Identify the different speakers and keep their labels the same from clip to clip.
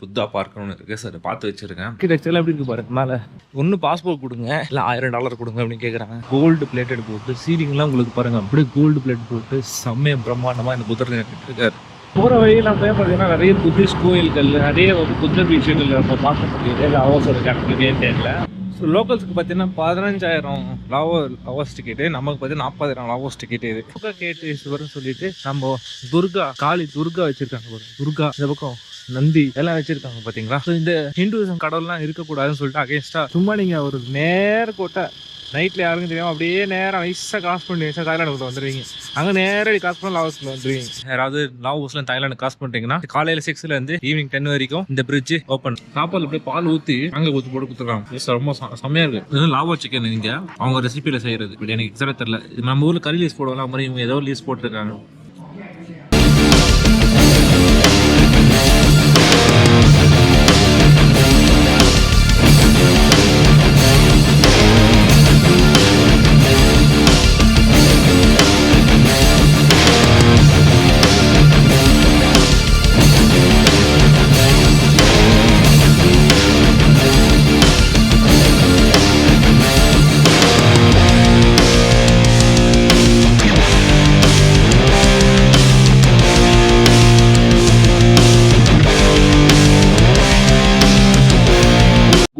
Speaker 1: புத்தா பார்க்கணும்னு இருக்கு சார், பார்த்து வச்சிருக்கேன். ஆர்கிடெக்சர்லாம் எப்படி இருக்கு பாருங்க. மேலே ஒன்று பாஸ்போர்ட் கொடுங்க, இல்லை $1000 கொடுங்க அப்படின்னு கேட்குறாங்க. கோல்டு பிளேட்டட் போட்டு சீலிங்லாம் உங்களுக்கு பாருங்க, அப்படியே கோல்டு பிளேட் போட்டு செம்மைய பிரம்மாண்டமாக இந்த புத்தர் இருக்காரு. போகிற வழியில் நம்ம பார்த்தீங்கன்னா நிறைய புத்திஸ்ட் கோயில்கள், நிறைய ஒரு புத்தர் விஷயங்கள் நம்ம பார்க்க முடியுது. இல்லை அவசர கணக்கு தெரியல. ஸோ லோக்கல்ஸுக்கு பார்த்தீங்கன்னா 15,000 லாவோஸ் டிக்கெட்டு, நமக்கு பார்த்தீங்கன்னா 40,000 லாவோஸ் டிக்கெட்டு. இது துர்கா கேட்டீஸ்வரர்னு சொல்லிட்டு நம்ம காளி துர்கா வச்சிருக்காங்க. துர்கா இந்த பக்கம் நந்தி எல்லாம் வச்சிருக்காங்க பாத்தீங்களா. இந்த ஹிந்துசம் கடவுள்லாம் இருக்கக்கூடாதுன்னு சொல்லிட்டு அகேன்ஸ்டா சும்மா நீங்க ஒரு நேர்கோட்டை நைட்ல யாருக்கும் தெரியாம அப்படியே நேரம் நைஸா கிராஸ் பண்ணி தாய்லாந்து வந்துருவீங்க. அங்க நேரடி கிராஸ் பண்ண லாவோஸ்ல வந்துருவீங்க. யாராவது லாவோஸ்ல தாய்லாந்து கிராஸ் பண்ணிட்டீங்கன்னா காலையில 6ல இருந்து ஈவினிங் 10 வரைக்கும் இந்த பிரிட்ஜ் ஓப்பன். சாப்பாடுல அப்படியே பால் ஊத்தி அங்க ஊத்தி போட்டு கொடுத்துருக்காங்க. ரொம்ப செம்மையா இருக்கு. இது லாவோ சிக்கன் இங்க அவங்க ரெசிபியில செய்யறது. எனக்கு எக்ஸாக்டா தெரியல. நம்ம ஊர்ல கறி லீஸ் போடுவாங்க, மாதிரி இவங்க ஏதோ லீஸ் போட்டுருக்காங்க.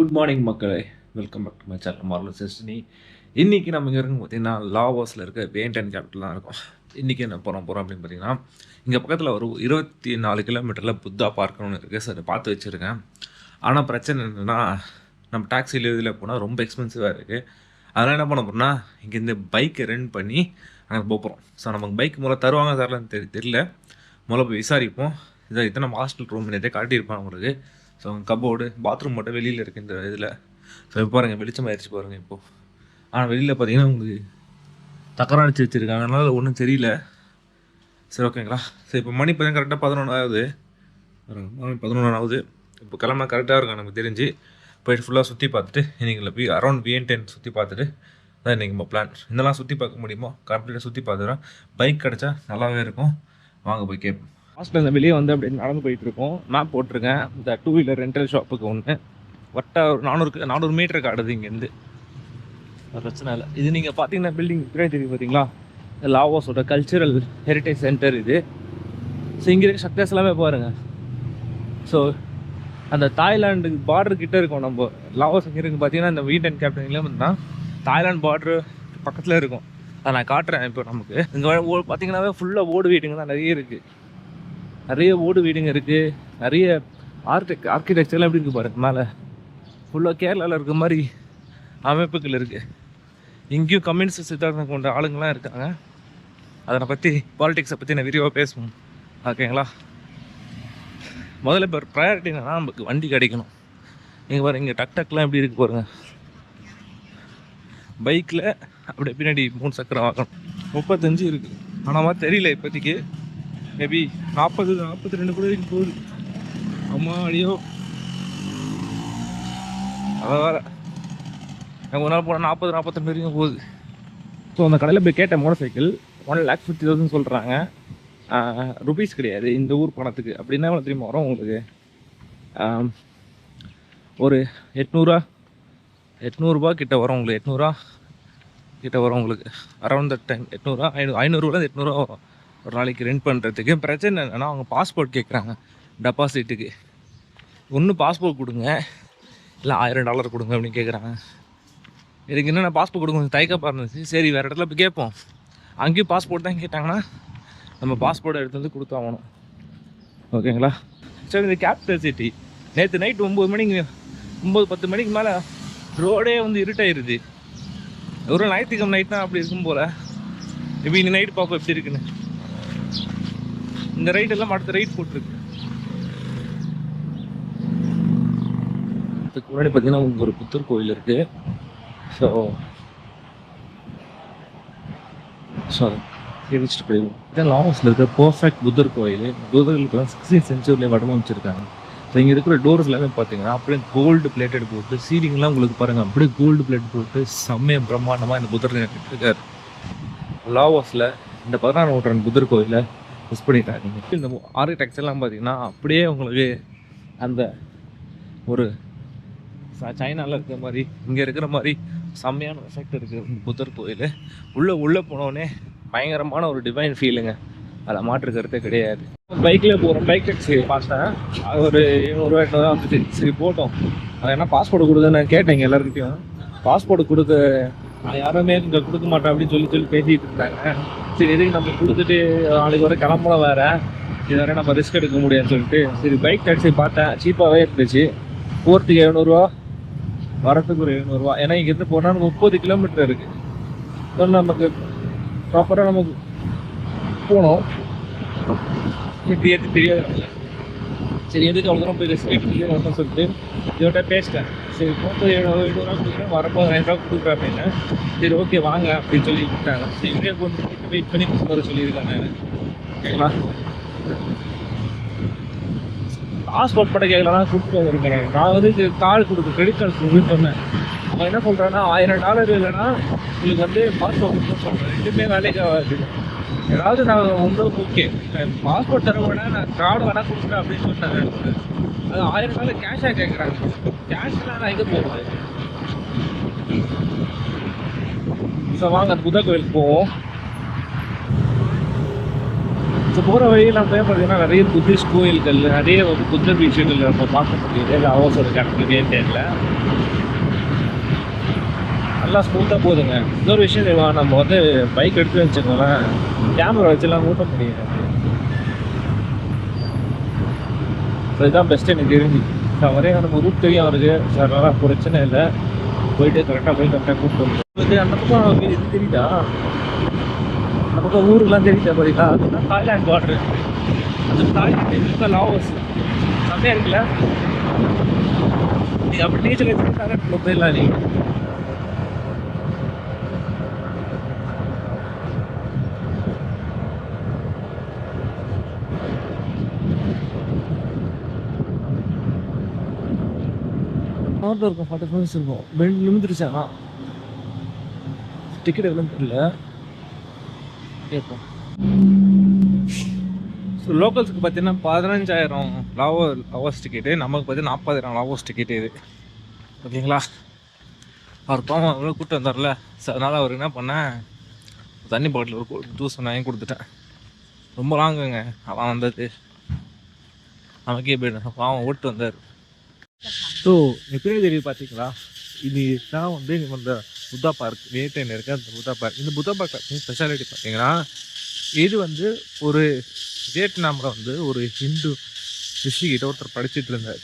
Speaker 1: குட் மார்னிங் மக்களே, welcome back to my channel marvellous destiny. இன்றைக்கி நம்ம இங்கே இருக்கும் பார்த்தீங்கன்னா லாவோஸில் இருக்க வியன்டன் கேபிட்டல் இருக்கும். இன்றைக்கி என்ன போகிறோம் அப்படின்னு பார்த்தீங்கன்னா, இங்கே பக்கத்தில் ஒரு 24 கிலோமீட்டரில் புத்தா பார்க்கணும்னு இருக்குது சார், பார்த்து வச்சுருக்கேன். ஆனால் பிரச்சனை என்னென்னா, நம்ம டாக்ஸியில் இதில் போனால் ரொம்ப எக்ஸ்பென்சிவாக இருக்குது. அதனால் என்ன பண்ண போகிறோம்னா, இங்கேருந்து பைக்கை ரெண்ட் பண்ணி அங்கே போகிறோம். ஸோ நமக்கு பைக் முதல்ல தருவாங்க தரலான்னு தெரியல. முதல்ல போய் விசாரிப்போம். இதை நம்ம ஹாஸ்டல் ரூம் நேற்றே காட்டியிருப்பேன் உங்களுக்கு. ஸோ கபோர்டு பாத்ரூம் மட்டும் வெளியில் இருக்குது இந்த இதில். ஸோ இப்போ பாருங்கள், வெளிச்சம் ஆயிடுச்சு பாருங்கள் இப்போது. ஆனால் வெளியில் பார்த்தீங்கன்னா உங்களுக்கு தக்கரம் அடிச்சு வச்சுருக்காங்க, அதனால ஒன்றும் தெரியல. சரி ஓகேங்களா. சரி இப்போ மணி பார்த்தீங்கன்னா கரெக்டாக 11 ஆகுது. 11 ஆகுது. இப்போ கிளம்ப கரெக்டாக இருக்கும் நமக்கு தெரிஞ்சு. போய்ட்டு ஃபுல்லாக சுற்றி பார்த்துட்டு இன்றைக்கி அரௌண்ட் வியன்டன் சுற்றி பார்த்துட்டு தான் இன்றைக்கி நம்ம பிளான். இதெல்லாம் சுற்றி பார்க்க முடியுமோ கம்ப்ளீட்டாக சுற்றி பார்த்துக்கிறோம். பைக் கிடச்சா நல்லாவே இருக்கும். வாங்க போய் கேட்போம். ஹாஸ்டலில் வெளியே வந்து அப்படி நடந்து போயிட்டுருக்கோம். மேப் போட்டிருக்கேன். இந்த 2 வீலர் ரெண்டல் ஷாப்புக்கு ஒன்று வட்டா ஒரு 400 மீட்டர் காடுது இங்கேருந்து. பிரச்சனை இல்லை. இது நீங்கள் பார்த்தீங்கன்னா பில்டிங் பின்னாடி தெரியும் பார்த்தீங்களா, லாவோஸோட கல்ச்சுரல் ஹெரிட்டேஜ் சென்டர் இது. ஸோ இங்கே இருக்க ஸ்ட்ரக்சர்ஸ் எல்லாமே பாருங்கள். ஸோ அந்த தாய்லாண்டு பார்டர் கிட்டே இருக்கும். நம்ம லாவோஸ் இங்கே இருக்குது பார்த்தீங்கன்னா, இந்த வியன்டன் கேபிட்டல் தான் தாய்லாந்து பார்டரு பக்கத்தில் இருக்கும். அதை நான் காட்டுறேன். இப்போ நமக்கு இங்கே பார்த்தீங்கன்னாவே ஃபுல்லாக ஓடு வீடுங்க தான் நிறைய இருக்குது. நிறைய ஓடு வீடுங்க இருக்குது. நிறைய ஆர்கிடெக்சர்லாம் எப்படி இருக்குது பாருங்கள். மேலே ஃபுல்லாக கேரளாவில் இருக்க மாதிரி அமைப்புகள் இருக்குது. இங்கேயும் கம்யூனிஸ்ட் சித்தாந்தம் கொண்ட ஆளுங்கள்லாம் இருக்காங்க. அதை பற்றி பாலிடிக்ஸை பற்றி நான் விரிவாக பேசுவோம். ஓகேங்களா. முதல்ல இப்போ ப்ரையாரிட்டி என்னன்னா, நமக்கு வண்டி கிடைக்கணும். இங்கே பாருங்கள், இங்கே டக்லாம் எப்படி இருக்குது பாருங்கள். பைக்கில் அப்படியே பின்னாடி 3 சக்கரம் வாங்கணும். 35 இருக்குது. ஆனால் மாதிரி தெரியல இப்போதைக்கு. மேபி 40-42 கூட வரைக்கும் போகுது. அம்மா அடியோ, அதான் வேறு. எனக்கு ஒரு நாள் போனால் 40-42 வரைக்கும் போகுது. ஸோ அந்த கடையில் போய் கேட்ட மோட்டர் சைக்கிள் 1,50,000 சொல்கிறாங்க. ருபீஸ் கிடையாது, இந்த ஊர் பணத்துக்கு. அப்படின்னா எவ்வளோ தெரியுமா வரும் உங்களுக்கு? ஒரு 800 கிட்ட வரும் உங்களுக்கு. 800 கிட்ட வரும் உங்களுக்கு. அரௌண்ட் தட் டைம் 800 500 800 வரும் ஒரு நாளைக்கு ரெண்ட் பண்ணுறதுக்கு. பிரச்சனை என்னென்னா, அவங்க பாஸ்போர்ட் கேட்குறாங்க டெபாசிட்டுக்கு. ஒன்று பாஸ்போர்ட் கொடுங்க, இல்லை $1000 கொடுங்க அப்படின்னு கேட்குறாங்க. இதுக்கு என்னென்ன பாஸ்போர்ட் கொடுங்க கொஞ்சம் தயக்கப்பாக இருந்துச்சு. சரி வேறு இடத்துல போய் கேட்போம். அங்கேயும் பாஸ்போர்ட் தான் கேட்டாங்கன்னா நம்ம பாஸ்போர்ட்டை எடுத்து வந்து கொடுத்தாகணும். ஓகேங்களா. சரி, இந்த கேபிட்டல் சிட்டி நேற்று நைட்டு 9-10 மணிக்கு மேலே ரோடே வந்து இருட்டாயிருது. ஒரு ஞாயிற்றுக்கிழமை நைட்னா அப்படி இருக்கும் போல். இப்போ இந்த நைட்டு பார்ப்போம் எப்படி இருக்குன்னு. இந்த ரைட் எல்லாம் அடுத்த ரைட் போட்டிருக்கு. அதுக்கு முன்னாடி பார்த்தீங்கன்னா உங்களுக்கு ஒரு புத்தர் கோயில் இருக்குது. ஸோ தெரிவிச்சுட்டு போயிடுவோம். இதான் லாவோஸில் இருக்கிற பர்ஃபெக்ட் புத்தர் கோயில். புத்தர்களுக்கு 16th சென்ச்சுரியில் வடிவமைச்சிருக்காங்க. ஸோ இங்கே இருக்கிற டோர்ஸ் எல்லாமே பார்த்தீங்கன்னா அப்படியே கோல்டு பிளேட்டட் போட்டு சீலிங்லாம் உங்களுக்கு பாருங்கள், அப்படியே கோல்டு பிளேட் போட்டு செம்மைய பிரம்மாண்டமாக இந்த புத்தர் இருக்கார். லாவோஸில் இந்த 16ஆம் நூற்றாண்டு புத்தர் கோயிலை மிஸ் பண்ணிட்டாங்க. இந்த ஆர்கிடெக்சர்லாம் பார்த்தீங்கன்னா அப்படியே உங்களுக்கு அந்த ஒரு சைனாவில் இருக்கிற மாதிரி இங்கே இருக்கிற மாதிரி செம்மையான எஃபெக்ட் இருக்குது புத்தர் கோயில். உள்ளே போனோடனே பயங்கரமான ஒரு டிவைன் ஃபீலுங்க, அதில் மாற்று கருத்தே கிடையாது. பைக்கில் போகிறோம், பைக் டாக்ஸி பார்த்தேன், அது ஒரு 700 800 வந்துச்சு. சரி போட்டோம், அது என்ன பாஸ்போர்ட் கொடுக்க நான் கேட்டேங்க எல்லாருக்கிட்டையும். பாஸ்போர்ட் கொடுக்க யாருமே இங்கே கொடுக்க மாட்டேன் அப்படின்னு சொல்லி பேசிகிட்டு இருந்தாங்க. சரி எதுக்கு நம்ம கொடுத்துட்டு நாளைக்கு வர கிளம்பலாம் வேறு, இது வரை நம்ம ரிஸ்க் எடுக்க முடியாதுன்னு சொல்லிட்டு சரி பைக் டாக்ஸி பார்த்தேன். சீப்பாகவே இருந்துச்சு. போகிறதுக்கு 700 வரத்துக்கு ஒரு 700. ஏன்னா இங்கேருந்து போனால் 30 கிலோமீட்டர் இருக்குது. நமக்கு ப்ராப்பராக நமக்கு போனோம், இப்படி எது தெரியாது. சரி எதுக்கு அவ்வளோ தூரம் போய் ரிஸ்க் எடுத்து சொல்லிட்டு இதோட பேசிட்டேன். சரி போகும்போது 700 கொடுக்குறேன், வரப்போ 1000 கொடுக்குறேன் அப்படின்னு. சரி ஓகே வாங்க அப்படின்னு சொல்லி விட்டாங்க. சரி இங்கே கொண்டு வெயிட் பண்ணி வர சொல்லியிருக்காங்க. ஓகேங்களா, பாஸ்போர்ட் படம் கேட்கலாம் கொடுத்துட்டு வந்துருக்கேன். நான் வந்து கார்டு கொடுக்க கிரெடிட் கார்டு கொடுக்குன்னு சொன்னேன். அவன் என்ன சொல்கிறான்னா $1000 இல்லைன்னா உங்களுக்கு வந்து பாஸ்போர்ட் கொடுத்து சொல்கிறேன். ரெண்டுமே வேலைக்கு ஆகாது. ஏதாவது நான் உங்களுக்கு ஓகே பாஸ்போர்ட் தர வேணா நான் கார்டு வேணா கொடுக்குறேன் அப்படின்னு சொன்னேன். அது $1000 கேஷாக கேட்குறாங்க. கேஷ்லாம் நான் எங்கே போகுது? ஸோ வாங்க அந்த புத்தா கோயிலுக்கு போவோம். ஸோ போகிற வழியில் நம்ம பார்த்தீங்கன்னா நிறைய புத்திஸ்ட் கோயில்கள், நிறைய ஒரு புத்தர் விஷயங்கள் நம்ம பார்க்க முடியுது. அவசர கணக்கு தேர்ல நல்லா ஸ்மூத்தாக போகுதுங்க. இன்னொரு விஷயம் தெரியுமா, நம்ம வந்து பைக் எடுத்து வச்சுக்கோங்களேன், கேமரா வச்சுலாம் ஊட்ட முடியுது. ஸோ இதுதான் பெஸ்ட்டு எனக்கு தெரிஞ்சு. வரையும் நமக்கு ரூட் தெரியும் அவருக்கு. சார் நல்லா பிரச்சனை இல்லை, போயிட்டு கரெக்டாக போய் கரெக்டாக கூப்பிட்டு வந்து அந்த பக்கம் இது தெரியுதா, அந்த பக்கம் ஊருக்கெலாம் தெரியுதா பார்த்தீங்களா, அதுதான் தாய்லாந்து பார்டரு. அந்த தாய்லாந்து லாவோஸ் செம்மையாக இருக்குல்ல. நீங்கள் அப்படி நீச்சல் எடுத்துக்கிட்டாங்க போயிடலாம். நீங்கள் ஆட்டோ இருக்கும், 40 மினிட்ஸ் இருக்கும். பெண்ட் நிமிந்துருச்சானா டிக்கெட் எவ்வளோன்னு தெரியல கேட்போம். ஸோ லோக்கல்ஸுக்கு பார்த்தீங்கன்னா 15,000 லாவோஸ் டிக்கெட்டு, நமக்கு பார்த்தீங்கன்னா 40,000 லாவோஸ் டிக்கெட்டு இது. ஓகேங்களா, அவர் பாவம் எவ்வளோ கூப்பிட்டு வந்தார்ல. ஸோ அதனால் அவர் என்ன பண்ணேன், தண்ணி பாட்டில் ஒரு ஜூஸ் வாங்கி கொடுத்துட்டேன். ரொம்ப லாங்குங்க அவன் வந்தது, நமக்கே போய்ட்டு பாவம் ஓட்டு வந்தார். ஸோ எப்படியே தெரியுது பார்த்தீங்களா, இது தான் வந்து இந்த புத்தா பார்க் வேட்டையில் இருக்க அந்த புத்தா பார்க். இந்த புத்தா பார்க் ஸ்பெஷாலிட்டி பார்த்தீங்கன்னா, இது வந்து ஒரு வியட்நாமில் வந்து ஒரு ஹிந்து ரிஷிகிட்ட ஒருத்தர் படிச்சுட்டு இருந்தார்.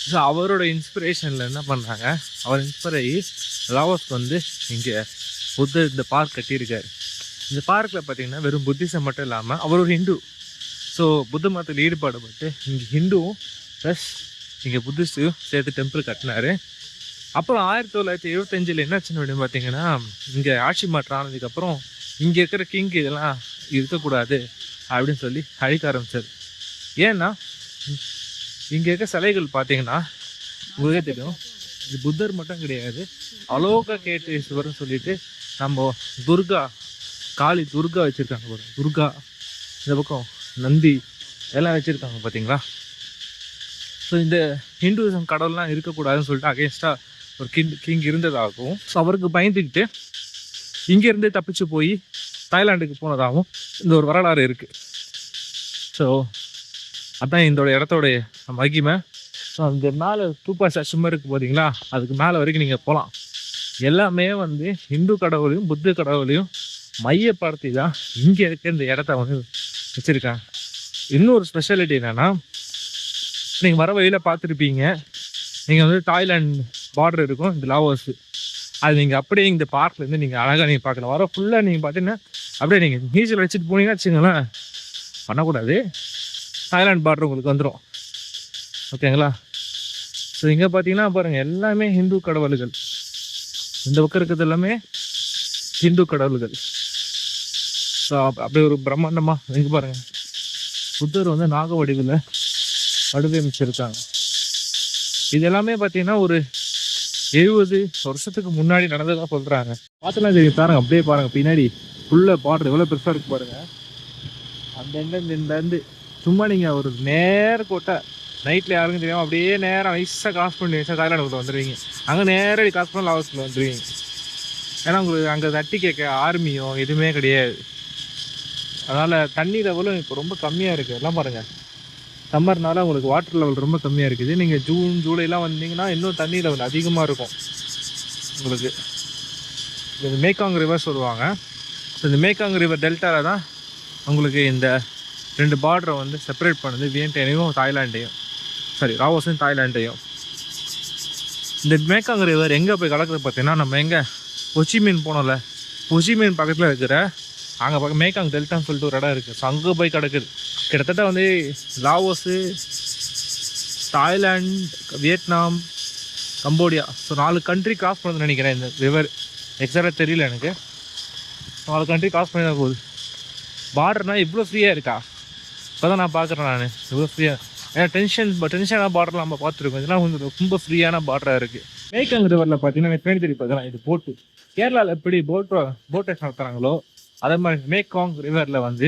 Speaker 1: ஸோ அவரோட இன்ஸ்பிரேஷனில் என்ன பண்ணாங்க, அவர் இன்ஸ்பயர் ஆகி லாவோஸ்க்கு வந்து இங்கே புத்தர் இந்த பார்க் கட்டியிருக்காரு. இந்த பார்க்கில் பார்த்தீங்கன்னா வெறும் புத்திசம் மட்டும் இல்லாமல் அவர் ஒரு ஹிந்து. ஸோ புத்த மதத்தில் ஈடுபாடுபட்டு இங்கே ஹிந்துவும் ப்ளஸ் இங்கே புத்திஸ்ட்டும் சேர்த்து டெம்பிள் கட்டினார். அப்புறம் 1975 என்னாச்சுன்னு அப்படின்னு பார்த்தீங்கன்னா, இங்கே ஆட்சி மாற்றம் ஆனதுக்கப்புறம் இங்கே இருக்கிற கிங் இதெல்லாம் இருக்கக்கூடாது அப்படின்னு சொல்லி அழிக்க ஆரம்பித்தார். ஏன்னா இங்கே இருக்க சிலைகள் பார்த்தீங்கன்னா உங்களுக்கே தெரியும், இது புத்தர் மட்டும் கிடையாது, அலோக கேட்டேஸ்வரர்னு சொல்லிட்டு நம்ம துர்கா, காளி துர்கா வச்சுருக்காங்க. துர்கா இந்த பக்கம் நந்தி எல்லாம் வச்சுருக்காங்க பார்த்தீங்களா. ஸோ இந்த ஹிந்துவிசம் கடவுள்லாம் இருக்கக்கூடாதுன்னு சொல்லிட்டு அகேன்ஸ்டாக ஒரு கிங் இருந்ததாகவும், ஸோ அவருக்கு பயந்துக்கிட்டு இங்கேருந்தே தப்பிச்சு போய் தாய்லாண்டுக்கு போனதாகவும் இந்த ஒரு வரலாறு இருக்குது. ஸோ அதுதான் இந்த இடத்தோடைய மகிமை. ஸோ அந்த மேலே தூப்பா சச்சுமா இருக்குது பார்த்தீங்களா, அதுக்கு மேலே வரைக்கும் நீங்கள் போகலாம். எல்லாமே வந்து ஹிந்து கடவுளையும் புத்த கடவுளையும் மையப்படுத்தி தான் இங்கே இருக்க இந்த இடத்த வந்து வச்சுருக்காங்க. இன்னொரு ஸ்பெஷாலிட்டி என்னென்னா, நீங்கள் வர வழியில் பார்த்துருப்பீங்க, நீங்கள் வந்து தாய்லாந்து பார்டர் இருக்கும், இந்த லாவோஸ், அது நீங்கள் அப்படியே இந்த பார்க்லேருந்து நீங்கள் அழகாக நீங்கள் பார்க்கலாம். வர ஃபுல்லாக நீங்கள் பார்த்தீங்கன்னா அப்படியே நீங்கள் நீச்சல் வச்சுட்டு போனீங்கன்னா வச்சுங்களேன், பண்ணக்கூடாது, தாய்லாந்து பார்டர் உங்களுக்கு வந்துடும். ஓகேங்களா. ஸோ இங்கே பார்த்தீங்கன்னா பாருங்கள், எல்லாமே ஹிந்து கடவுள்கள். இந்த பக்கம் இருக்கிறது எல்லாமே ஹிந்து கடவுள்கள். ஸோ அப்படியே ஒரு பிரம்மாண்டமாக இங்கே பாருங்கள், புத்தர் வந்து நாக வடிவில் வடிவமைச்சிருக்காங்க. இது எல்லாமே பார்த்தீங்கன்னா ஒரு 70 வருஷத்துக்கு முன்னாடி நடந்ததாக சொல்கிறாங்க. பார்த்துலாம் தெரியும் பாருங்க, அப்படியே பாருங்கள் பின்னாடி ஃபுல்லாக பார்டர் எவ்வளோ பெருசாக இருக்குது பாருங்கள். அந்த இருந்து சும்மா நீங்கள் ஒரு நேர்கோட்டை நைட்டில் யாருக்கும் தெரியாமல் அப்படியே நேராக நைஸாக கிராஸ் பண்ணி நைஸாக தாய்லாண்டுக்குள்ளே வந்துடுவீங்க. அங்கே நேரடி கிராஸ் பண்ண லாவோஸ்க்குள்ளே வந்துடுவீங்க. ஏன்னா உங்களுக்கு அங்கே தட்டி கேட்க ஆர்மியோ எதுவுமே கிடையாது. அதனால் தண்ணி லெவலும் இப்போ ரொம்ப கம்மியாக இருக்குது. எல்லாம் பாருங்கள், சம்மர்னால உங்களுக்கு வாட்டர் லெவல் ரொம்ப கம்மியாக இருக்குது. நீங்கள் ஜூன் ஜூலைலாம் வந்தீங்கன்னா இன்னும் தண்ணி லெவல் அதிகமாக இருக்கும் உங்களுக்கு. இது மேக்காங் ரிவர் சொல்லுவாங்க. ஸோ இந்த மேக்காங் ரிவர் டெல்டாவில் தான் உங்களுக்கு இந்த 2 பார்டரை வந்து செப்பரேட் பண்ணுது, வியன்டைனையும் தாய்லாண்டையும், லாவோஸையும் தாய்லாண்டையும். இந்த மேக்காங் ரிவர் எங்கே போய் கலக்குறது பார்த்தீங்கன்னா, நம்ம எங்கே ஹொச்சிமின் போனோம்ல, ஹொச்சிமின் பக்கத்தில் இருக்கிற அங்கே பக்கம் மேக்காங் டெல்டான்னு சொல்லிட்டு ஒரு இடம் இருக்குது. ஸோ அங்கே போய் கிடக்குது. கிட்டத்தட்ட வந்து Laos, Thailand, Vietnam, Cambodia, so 4 country cross பண்ணுறதுன்னு நினைக்கிறேன் இந்த ரிவர். எக்ஸாக்டாக தெரியல எனக்கு. 4 கண்ட்ரி கிராஸ் பண்ணி தான் போகுது. பார்டர்னால் இவ்வளோ ஃப்ரீயாக இருக்கா? இப்போ தான் நான் பார்க்குறேன் நான் இவ்வளோ ஃப்ரீயாக. ஏன்னா டென்ஷனாக பார்டர்லாம் நம்ம பார்த்துருக்கோம். இதெல்லாம் கொஞ்சம் ரொம்ப ஃப்ரீயான பார்டராக இருக்குது. மேக்காங் ரிவரில் பார்த்தீங்கன்னா எனக்கு தெரிஞ்சு பார்த்தீங்கன்னா இது போட்டு கேரளாவில் எப்படி போட் ரேஸ் நடத்துகிறாங்களோ அதே மாதிரி மேக்காங் ரிவரில் வந்து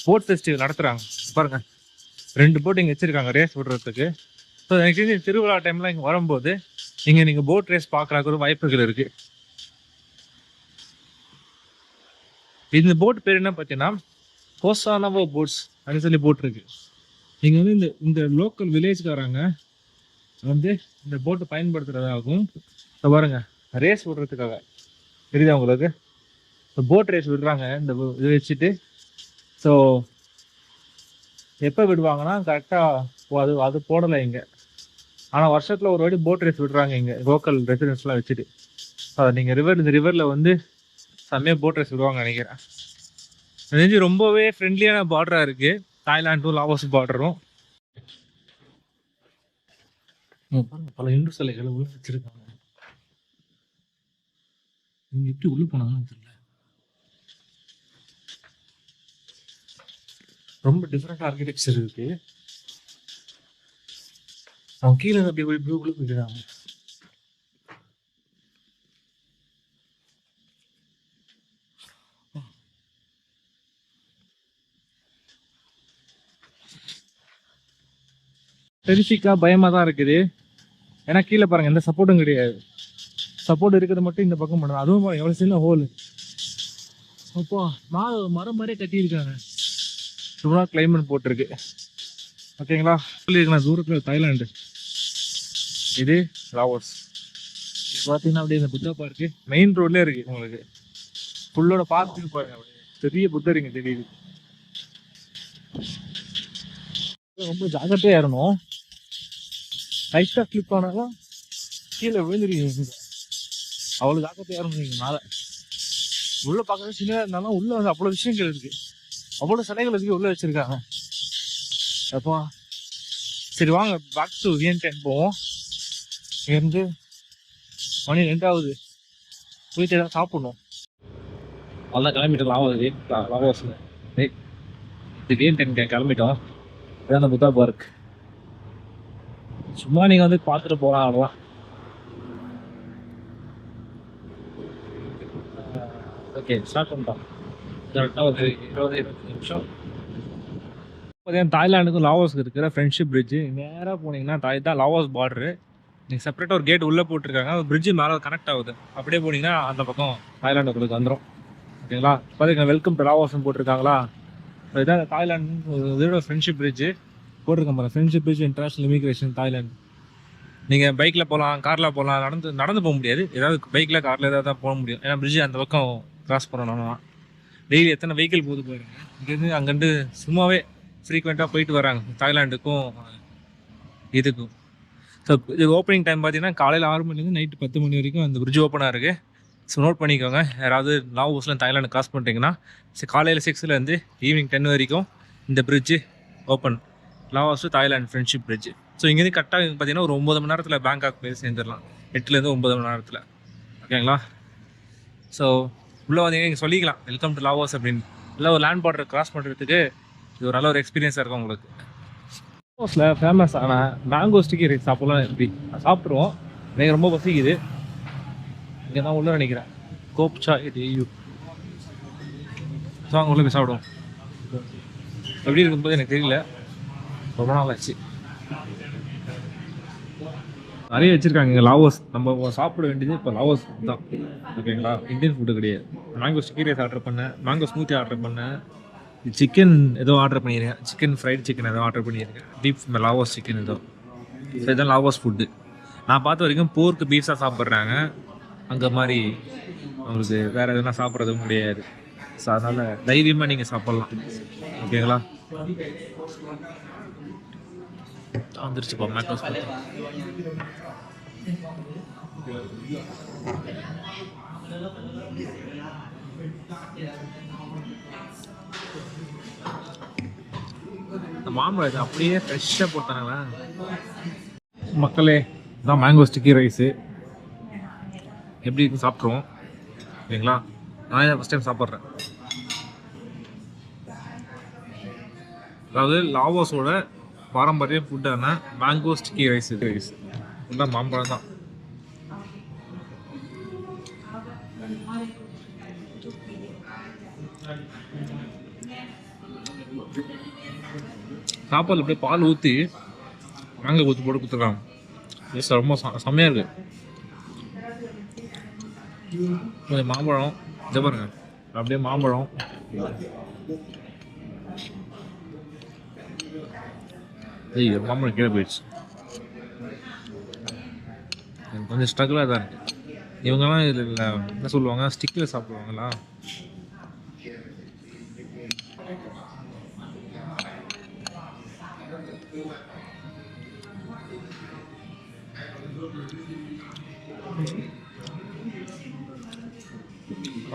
Speaker 1: போட் ஃபெஸ்டிவல் நடத்துகிறாங்க. பாருங்கள், 2 போட் இங்கே வச்சுருக்காங்க ரேஸ் விடுறதுக்கு. ஸோ எனக்கு தெரிஞ்சு திருவிழா டைம்லாம் இங்கே வரும்போது இங்கே நீங்கள் போட் ரேஸ் பார்க்குறக்கு ஒரு வாய்ப்புகள் இருக்குது. இந்த போட் பேர் என்ன பார்த்தீங்கன்னா ஹோசானவோ போட்ஸ் அப்படின்னு சொல்லி போட்டிருக்கு. இங்கே வந்து இந்த லோக்கல் வில்லேஜ்காரங்க வந்து இந்த போட்டை பயன்படுத்துகிறதாகவும் இப்போ பாருங்க ரேஸ் விடுறதுக்காக தெரியுதா உங்களுக்கு? இப்போ போட் ரேஸ் விடுறாங்க இந்த இது வச்சுட்டு. ஸோ எப்போ விடுவாங்கன்னா கரெக்டாக அது போடலை இங்கே. ஆனால் வருஷத்தில் ஒரு வாட்டி போட் ரேஸ் விடுறாங்க இங்கே லோக்கல் ரெசிடென்ஸ்லாம் வச்சுட்டு. அதை நீங்கள் இந்த ரிவரில் வந்து செம்மையாக போட் ரேஸ் விடுவாங்க நினைக்கிறேன். தெரிஞ்சு ரொம்பவே ஃப்ரெண்ட்லியான பார்டராக இருக்குது தாய்லாண்டும் லாவோஸ் பார்டரும். பல இந்து சிலைகளை உள்ள வச்சிருக்காங்க. இவங்க எப்படி உள்ள போனாங்கன்னு தெரியல. ரொம்ப டிஃப்ரெண்ட் ஆர்கிடெக்சர் இருக்கு. அவங்க கீழே அப்படியே உள்ள போயிடுறாங்க. டெரிஃபிக்கா பயமாக தான் இருக்குது. ஏன்னா கீழே பாருங்கள் எந்த சப்போர்ட்டும் கிடையாது. சப்போர்ட் இருக்கிறது மட்டும் இந்த பக்கம் பண்ணுது. அதுவும் பாருங்கள் எவ்வளோ சின்ன ஹோல். அப்போ மரம் மாதிரியே கட்டியிருக்காங்க. ரொம்ப கிளைமேட் போட்டிருக்கு. ஓகேங்களா? சொல்லியிருக்கலாம் தூரத்தில் தாய்லாண்டு, இது லாவோஸ். இது பார்த்தீங்கன்னா அப்படியே இந்த புத்தா பார்க்கு மெயின் ரோட்லேயே இருக்குது உங்களுக்கு. ஃபுல்லோட பார்க்கு பாருங்க, பெரிய புத்தர் இங்கே தெரியுது. ரொம்ப ஜாக்கிரதையாக ஏறணும். லைட்டாக ஸ்லிப் ஆனாலும் கீழே விழுந்துருக்கீங்க. அவ்வளோ ஜாக்கிரதையாக ஏறணும் நீங்கள் மேலே. உள்ளே பார்க்கறது சின்னதாக இருந்தாலும் உள்ளே வந்து அவ்வளோ விஷயங்கள் இருக்குது, அவ்வளோ சிலைகள் இருக்குது உள்ளே வச்சுருக்காங்க. அப்போ சரி வாங்க பேக் டு வியன்டைன் போவோம். இங்கேருந்து மணி 2 ஆகுது. போயிட்டு எதாவது சாப்பிடணும். நல்லா கிளம்பிட்டு லாவோஸில் இது வியன்டைன் கிளம்பிட்டோம். இதான் புத்தா பார்க். சும்மா நீங்கள் வந்து பார்த்துட்டு போகலாம் அவ்வளோதான். ஓகே ஸ்டார்ட் பண்ணிட்டோம். கரெக்டாக ஒரு 20-25 நிமிஷம். பார்த்தீங்கன்னா தாய்லாண்டுக்கும் லாவோஸ்க்கு இருக்கிற ஃப்ரெண்ட்ஷிப் பிரிட்ஜு நேராக போனீங்கன்னா தான் லாவோஸ் பார்டரு. நீங்கள் செப்பரேட்டாக ஒரு கேட் உள்ளே போட்டிருக்காங்க. ஒரு பிரிட்ஜு மேலே கனெக்ட் ஆகுது. அப்படியே போனீங்கன்னா அந்த பக்கம் தாய்லாண்டுக்குள்ளே வந்துடும். ஓகேங்களா? பார்த்தீங்கன்னா வெல்கம் டு லாவோஸ்ன்னு போட்டிருக்காங்களா? இதுதான் தாய்லாண்டு இதோட ஃப்ரெண்ட்ஷிப் பிரிட்ஜு போட்டிருக்கேன் பாருங்க. Friendship bridge international immigration Thailand. நீங்கள் பைக்கில் போகலாம், காரில் போகலாம், நடந்து போக முடியாது. ஏதாவது பைக்கில் காரில் ஏதாவது தான் போக முடியும். ஏன்னா பிரிட்ஜ் அந்த பக்கம் கிராஸ் பண்ணணும்னா டெய்லி எத்தனை வெஹிக்கிள் போகுது போயிருங்க. இங்கேருந்து அங்கேருந்து சும்மாவே ஃப்ரீக்வெண்ட்டாக போயிட்டு வராங்க தாய்லாண்டுக்கும் இதுக்கும். ஸோ இது ஓப்பனிங் டைம் பார்த்தீங்கன்னா காலையில் 6 மணிலேருந்து நைட்டு 10 மணி வரைக்கும் அந்த பிரிட்ஜ் ஓப்பனாக இருக்குது. ஸோ நோட் பண்ணிக்கோங்க. யாராவது லாவோஸில் தாய்லாண்டு கிராஸ் பண்ணிட்டீங்கன்னா காலையில் 6லேருந்து ஈவினிங் 10 வரைக்கும் இந்த bridge open. Laos Thailand friendship bridge. So இங்கேருந்து கரெக்டாக பார்த்தீங்கன்னா ஒரு 9 மணி நேரத்தில் பேங்காக் போய் சேர்ந்துடலாம். 8லேருந்து 9 மணி நேரத்தில். ஓகேங்களா? ஸோ உள்ளே வந்தீங்கன்னா நீங்கள் சொல்லிக்கலாம் வெல்கம் டு லாவோஸ் அப்படின்னு. இல்லை ஒரு லேண்ட் பார்டர் கிராஸ் பண்ணுறதுக்கு இது ஒரு நல்ல ஒரு எக்ஸ்பீரியன்ஸாக இருக்கும் உங்களுக்கு. லாவோஸில் ஃபேமஸான மேங்கோ ஸ்டிக்கி ரைஸ் சாப்பிட்லாம். எப்படி சாப்பிட்ருவோம். எனக்கு ரொம்ப பசிக்குது. இங்கே தான் உள்ள நினைக்கிறேன் கோப்சா இது ஸோ அங்கே உள்ள போய் சாப்பிடுவோம். எப்படி இருக்கும்போது எனக்கு தெரியல, ரொம்ப நாள் ஆச்சு. நிறைய வச்சுருக்காங்க இங்கே லாவோஸ். நம்ம சாப்பிட வேண்டியது இப்போ லாவோஸ் தான், ஓகேங்களா? இந்தியன் ஃபுட்டு கிடையாது. மேங்கோ ஸ்டிக்கி ரைஸ் ஆர்டர் பண்ணேன், மேங்கோ ஸ்மூத்தி ஆர்டர் பண்ணேன், சிக்கன் ஏதோ ஆர்டர் பண்ணியிருக்கேன், சிக்கன் ஃப்ரைட் சிக்கன் ஏதோ ஆர்டர் பண்ணியிருக்கேன், டீப் லாவோஸ் சிக்கன் ஏதோ. ஸோ இதுதான் லாவோஸ் ஃபுட்டு. நான் பார்த்த வரைக்கும் போர்க்கு பீஃப்ஸாக சாப்பிட்றாங்க, அங்கே மாதிரி உங்களுக்கு வேறு எதுனா சாப்பிட்றதும் கிடையாது. ஸோ அதனால் தைரியமாக நீங்கள் சாப்பிட்லாம், ஓகேங்களா? வந்துருச்சுப்பா மேங்கோ ஸ்மூத்தி. இந்த மாம்பழத்தை அப்படியே ஃப்ரெஷ்ஷாக போட்டாங்களா மக்களே. இதான் மேங்கோ ஸ்டிக்கி ரைஸு. எப்படி இருக்கு சாப்பிட்ருவோம், ஓகேங்களா? நான் இதை ஃபஸ்ட் டைம் சாப்பிட்றேன். அதாவது லாவோஸோட பாரம்பரிய ஃபுட்டான மேங்கோ ஸ்டிக்கி ரைஸ் ஃபுல்லாக மாம்பழம் தான். சாப்பாடு அப்படியே பால் ஊற்றி மேங்கோ ஊற்றி போட்டு கொடுத்துருக்காங்க. டேஸ்ட் ரொம்ப செம்மையாக இருக்குது. கொஞ்சம் மாம்பழம் இதை பாருங்க, அப்படியே மாம்பழம் மாம்பழம் கீழே போயிடுச்சு. கொஞ்சம் ஸ்ட்ரகிளாக தான் இருக்குது. இவங்கெல்லாம் இதில் என்ன சொல்லுவாங்க, ஸ்டிக்கில் சாப்பிடுவாங்களா?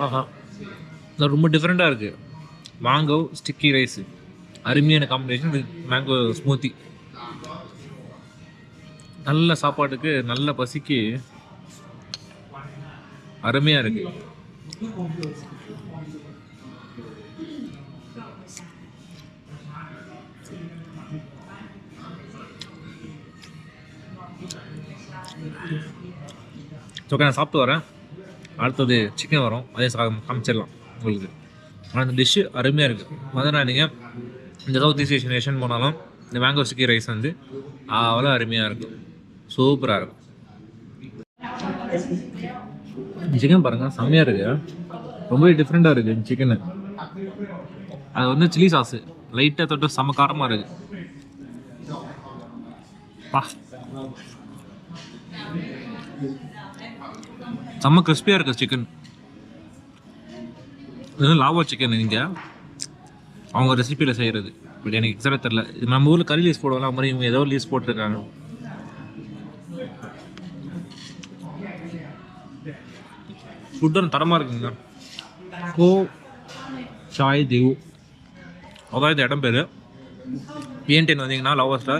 Speaker 1: ஆஹா, இது ரொம்ப டிஃப்ரெண்ட்டாக இருக்குது. மேங்கோ ஸ்டிக்கி ரைஸு அருமையான காம்பினேஷன் வித் மேங்கோ ஸ்மூத்தி. நல்ல சாப்பாட்டுக்கு நல்ல பசிக்கு அருமையாக இருக்குது. ஓகே, நான் சாப்பிட்டு வரேன். அடுத்தது சிக்கன் வரும், அதே காமிச்சிடலாம் உங்களுக்கு. ஆனால் இந்த டிஷ்ஷு அருமையாக இருக்குது. முதல்ல நீங்கள் இந்த சவுத் ஈஸ்ட் ஏஷியன் நேஷன் போனாலும் இந்த மேங்கோ ஸ்டிக்கி ரைஸ் வந்து அவ்வளோ அருமையாக இருக்கும், சூப்பராக இருக்கும். சிக்கன் பாருங்கள், செம்மையாக இருக்குது, ரொம்பவே டிஃப்ரெண்ட்டாக இருக்குது சிக்கனு. அது வந்து சில்லி சாஸு லைட்டாக தொட்டு செம்ம காரமாக இருக்குது. செம்ம கிறிஸ்பியாக இருக்குது சிக்கன். இது லாவோ சிக்கன், இங்கே அவங்க ரெசிபியில் செய்கிறது. பட் எனக்கு எக்ஸாக்டாக தெரில. இது நம்ம ஊரில் கறி லீஸ் போடுவாங்க, மாதிரி இவங்க ஏதோ லீஸ் போட்டிருக்காங்க. ஃபுட்டு தரமாக இருக்குங்க. கோ சாய் தேவ் அதான் இந்த இடம் பேர். பிஎன்டிஎன் வந்தீங்கன்னா லவர்ஸில்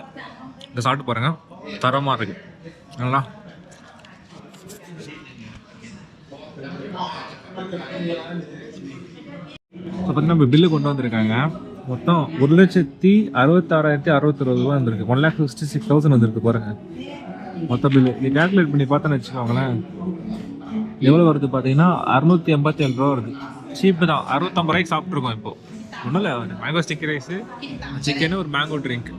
Speaker 1: இங்கே சாப்பிட்டு பாருங்கள், தரமாக இருக்குது. நல்லா பார்த்தீங்கன்னா இப்போ பில்லு கொண்டு வந்திருக்காங்க. மொத்தம் 1,66,660 ரூபா வந்துருக்கு. 1,66,000 வந்துருக்கு பாருங்கள் மொத்தம் பில்லு. இது கேல்குலேட் பண்ணி பார்த்தோன்னு வச்சுக்கோங்களேன், எவ்வளோ வருது பார்த்தீங்கன்னா 687 ரூபா வருது. சீப்பு தான். 65 ரூபாய்க்கு சாப்பிட்ருக்கோம். இப்போது ஒன்றும் இல்லை, மேங்கோ ஸ்டிக்கி ரைஸு, சிக்கனு, ஒரு மேங்கோ ட்ரிங்க்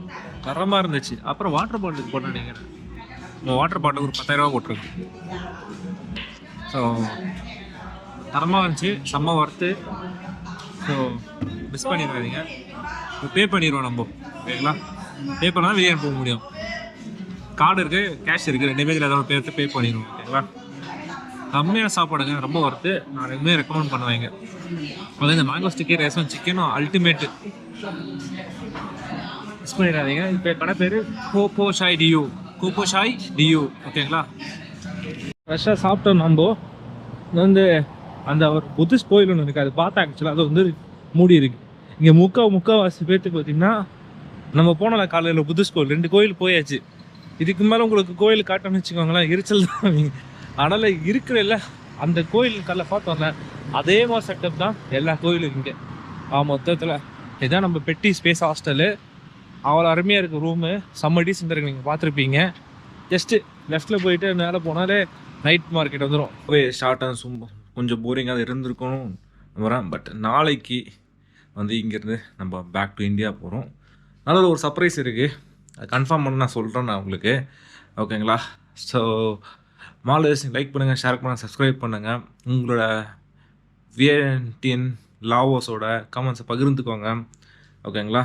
Speaker 1: தரமாக இருந்துச்சு. அப்புறம் வாட்டர் பாட்டிலுக்கு போட்டேன். நீங்கள் வாட்டர் பாட்டிலுக்கு ஒரு 10,000 ரூபா போட்டிருக்கு. ஸோ தரமாக இருந்துச்சு, செம்ம ஒர்த்து. ஸோ மிஸ் பண்ணிடுறாதீங்க. பே பண்ணிடுவோம் நம்ம, ஓகேங்களா? பே பண்ணால் வெளியே போக முடியும். கார்டு இருக்குது, கேஷ் இருக்குது, 2 பேஜில் ஏதாவது பேருக்கு பே பண்ணிடுவோம், ஓகேங்களா? கம்மியாக சாப்பாடுங்க, ரொம்ப ஒர்த்து. நான் ரெண்டுமே ரெக்கமெண்ட் பண்ணுவேங்க. அதாவது இந்த மேங்கோ ஸ்டிக்கி ரைஸும் சிக்கனும் அல்டிமேட்டு, மிஸ் பண்ணிடாதீங்க. இப்போ கடை பேர் கோகோ ஷாய் டியூ, ஓகேங்களா? ஃப்ரெஷ்ஷாக சாப்பிட்டோம். நம்ம வந்து அந்த ஒரு புத்திஸ்ட் கோயில் ஒன்று இருக்குது, அது பார்த்தா ஆக்சுவலாக அது வந்து மூடி இருக்குது. இங்கே முக்கால்வாசி பேர்த்துக்கு பார்த்தீங்கன்னா நம்ம போனல காலையில் புத்திஸ்ட் கோயில் 2 கோயில் போயாச்சு. இதுக்கு மேலே உங்களுக்கு கோயில் காட்டணும்னு வச்சுக்கோங்களேன், எரிச்சல் தான். அதனால் இருக்கிற இல்லை அந்த கோயில் காலைல பார்த்தோம்ல, அதே மாதிரி செட்டப் தான் எல்லா கோயிலும் இங்கே. மொத்தத்தில் இதுதான் நம்ம பெட்டி ஸ்பேஸ் ஹாஸ்டலு. அவ்வளோ அருமையாக இருக்குது ரூமு, செம்ம டீசெண்டாக இருக்குது. நீங்கள் பார்த்துருப்பீங்க. ஜஸ்ட்டு லெஃப்ட்டில் போயிட்டு மேலே போனாலே நைட் மார்க்கெட் வந்துடும். ஷார்ட்டாக கொஞ்சம் போரிங்காக இருந்திருக்கணும் வரேன். பட் நாளைக்கு வந்து இங்கேருந்து நம்ம பேக் டு இந்தியா போகிறோம். நல்ல ஒரு சர்ப்ரைஸ் இருக்குது. அது கன்ஃபார்ம் பண்ண நான் சொல்கிறேன் நான் உங்களுக்கு. ஓகேங்களா? ஸோ மால்வேஸ் லைக் பண்ணுங்கள், ஷேர் பண்ணுங்கள், சப்ஸ்கிரைப் பண்ணுங்கள். உங்களோட விஎன்டிஎன் லாவோஸோட கமெண்ட்ஸை பகிர்ந்துக்கோங்க. ஓகேங்களா?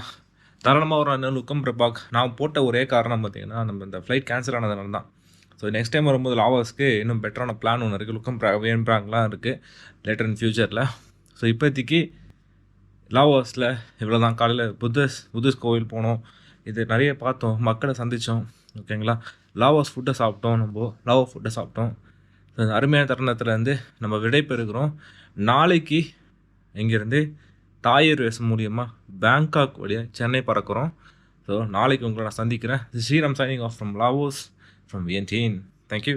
Speaker 1: தாராளமாக ஒரு லுக்கம் பிரபாக். நான் போட்ட ஒரே காரணம் பார்த்தீங்கன்னா, நம்ம இந்த ஃப்ளைட் கேன்சல் ஆனதுனால தான். ஸோ நெக்ஸ்ட் டைம் வரும்போது லாவோஸ்க்கு இன்னும் பெட்டரான பிளான் ஒன்று இருக்குது. லுக்கம் வியன் பிராங்க்லாம் இருக்குது லேட்டர் இன் ஃப்யூச்சரில். ஸோ இப்போதைக்கு லாவோஸில் இவ்வளோ தான். காலையில் புத்திஸ்ட் கோவில் போனோம். இது நிறைய பார்த்தோம், மக்களை சந்தித்தோம். ஓகேங்களா? லாவோஸ் ஃபுட்டை சாப்பிட்டோம். லாவோ ஃபுட்டை சாப்பிட்டோம். அருமையான தருணத்துலேருந்து நம்ம விடை பெறுகிறோம். நாளைக்கு இங்கேருந்து தாய் ஏர்வேஸ் மூலியமாக பேங்காக் வழியாக சென்னை பறக்கிறோம். ஸோ நாளைக்கு உங்களை நான் சந்திக்கிறேன். Sriram signing off from Laos from Vientiane. Thank you.